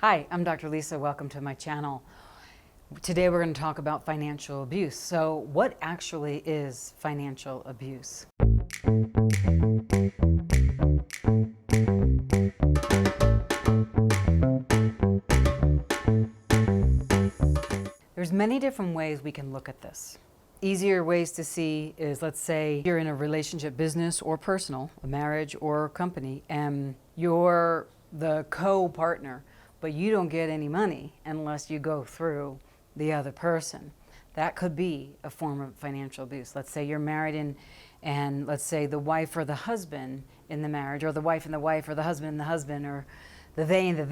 Hi, I'm Dr. Lisa. Welcome to my channel. Today we're going to talk about financial abuse. So, what actually is financial abuse? There's many different ways we can look at this. Easier ways to see is, let's say you're in a relationship, business or personal, a marriage or company, and you're the co-partner, but you don't get any money unless you go through the other person. That could be a form of financial abuse. Let's say you're married and let's say the wife or the husband in the marriage, or the wife and the wife, or the husband and the husband, or the they and the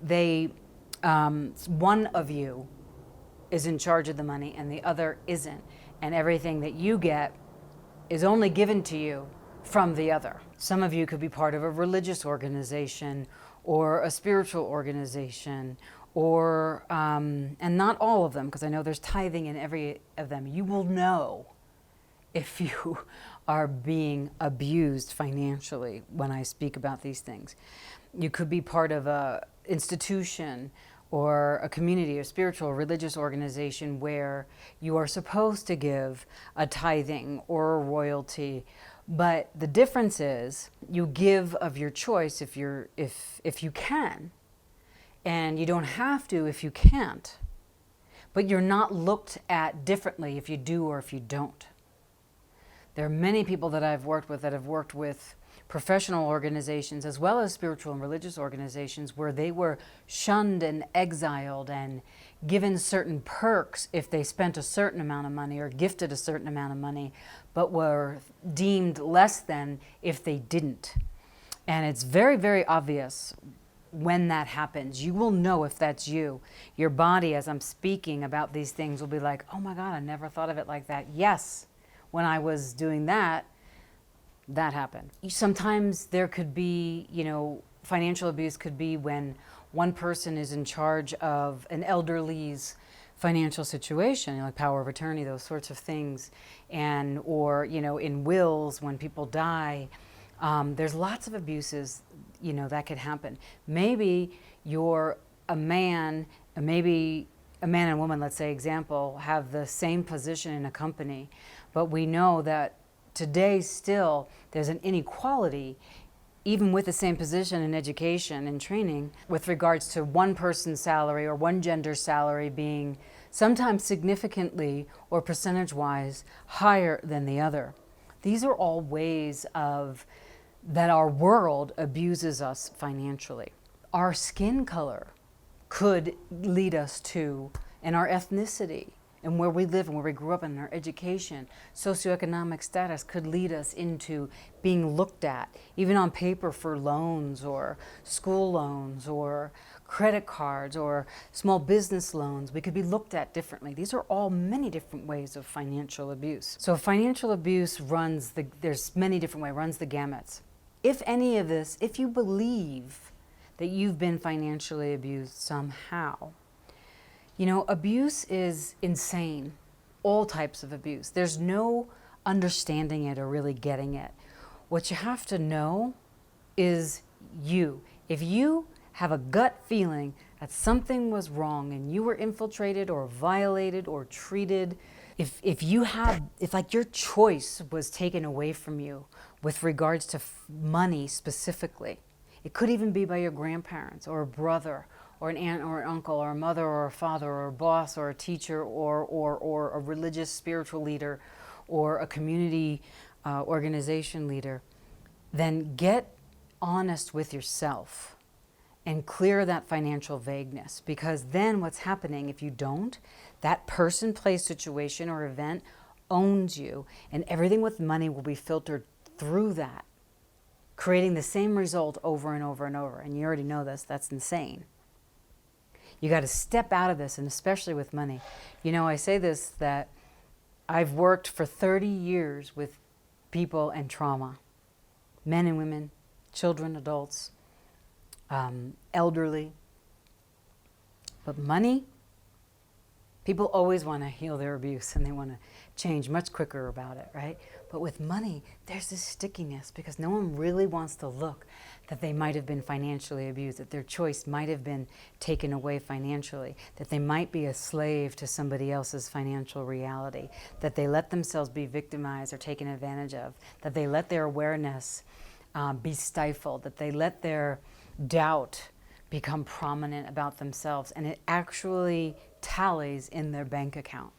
they, one of you is in charge of the money and the other isn't. And everything that you get is only given to you from the other. Some of you could be part of a religious organization or a spiritual organization, or, and not all of them, because I know there's tithing in every of them. You will know if you are being abused financially when I speak about these things. You could be part of a institution or a community, a spiritual, religious organization where you are supposed to give a tithing or a royalty, but the difference is you give of your choice if you can, and you don't have to if you can't, but you're not looked at differently if you do or if you don't. There are many people that I've worked with that have worked with professional organizations as well as spiritual and religious organizations where they were shunned and exiled and given certain perks if they spent a certain amount of money or gifted a certain amount of money, but were deemed less than if they didn't. And it's very, very obvious when that happens. You will know if that's you. Your body, as I'm speaking about these things, will be like, oh my God, I never thought of it like that. Yes, when I was doing that, that happened. Sometimes there could be, financial abuse could be when one person is in charge of an elderly's financial situation, like power of attorney, those sorts of things, or in wills when people die. There's lots of abuses, that could happen. Maybe you're a man, and maybe a man and woman, let's say, example, have the same position in a company, but we know that today still there's an inequality even with the same position in education and training with regards to one person's salary or one gender's salary being sometimes significantly or percentage-wise higher than the other. These are all ways that our world abuses us financially. Our skin color could lead us to, and our ethnicity, and where we live and where we grew up, and our education, socioeconomic status could lead us into being looked at, even on paper, for loans or school loans or credit cards or small business loans. We could be looked at differently. These are all many different ways of financial abuse. So financial abuse there's many different ways, runs the gamuts. If any of this, if you believe that you've been financially abused somehow, abuse is insane, all types of abuse. There's no understanding it or really getting it. What you have to know is you. If you have a gut feeling that something was wrong and you were infiltrated or violated or treated, if your choice was taken away from you with regards to money specifically, it could even be by your grandparents or a brother or an aunt or an uncle or a mother or a father or a boss or a teacher or a religious spiritual leader or a community organization leader, then get honest with yourself and clear that financial vagueness, because then what's happening if you don't, that person, place, situation, or event owns you, and everything with money will be filtered through that, creating the same result over and over and over. And you already know this, that's insane. You got to step out of this, and especially with money. I say this, that I've worked for 30 years with people and trauma, men and women, children, adults, elderly. But money, people always want to heal their abuse and they want to change much quicker about it, right? But with money, there's this stickiness because no one really wants to look that they might have been financially abused, that their choice might have been taken away financially, that they might be a slave to somebody else's financial reality, that they let themselves be victimized or taken advantage of, that they let their awareness be stifled, that they let their doubt become prominent about themselves, and it actually tallies in their bank account.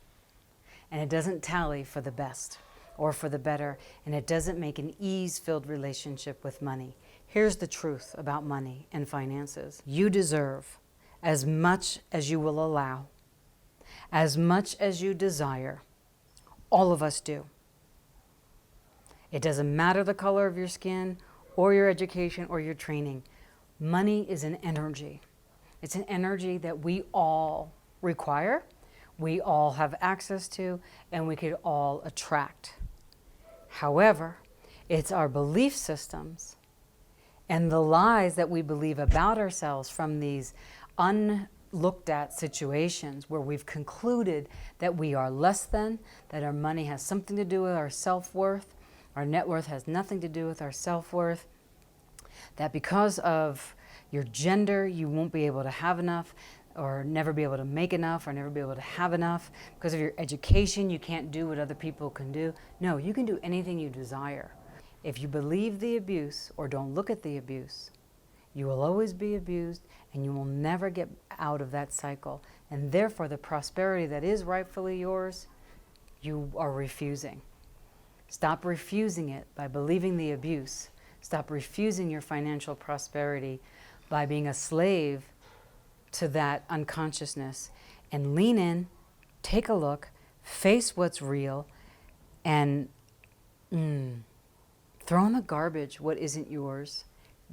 And it doesn't tally for the best or for the better, and it doesn't make an ease-filled relationship with money. Here's the truth about money and finances. You deserve as much as you will allow, as much as you desire. All of us do. It doesn't matter the color of your skin or your education or your training. Money is an energy. It's an energy that we all require, we all have access to, and we could all attract. However, it's our belief systems and the lies that we believe about ourselves from these unlooked at situations where we've concluded that we are less than, that our money has something to do with our self-worth, our net worth has nothing to do with our self-worth, that because of your gender, you won't be able to have enough, or never be able to make enough, or never be able to have enough. Because of your education, you can't do what other people can do. No, you can do anything you desire. If you believe the abuse or don't look at the abuse, you will always be abused and you will never get out of that cycle. And therefore, the prosperity that is rightfully yours, you are refusing. Stop refusing it by believing the abuse. Stop refusing your financial prosperity by being a slave to that unconsciousness, and lean in, take a look, face what's real, and throw in the garbage what isn't yours.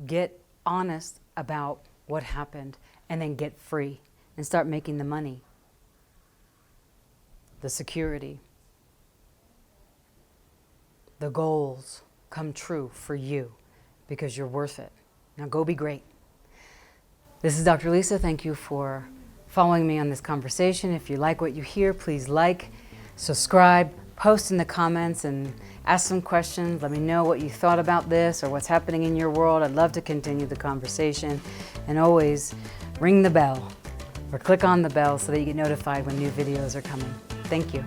Get honest about what happened, and then get free and start making the money, the security, the goals come true for you because you're worth it. Now go be great. This is Dr. Lisa. Thank you for following me on this conversation. If you like what you hear, please like, subscribe, post in the comments, and ask some questions. Let me know what you thought about this or what's happening in your world. I'd love to continue the conversation. And always ring the bell or click on the bell so that you get notified when new videos are coming. Thank you.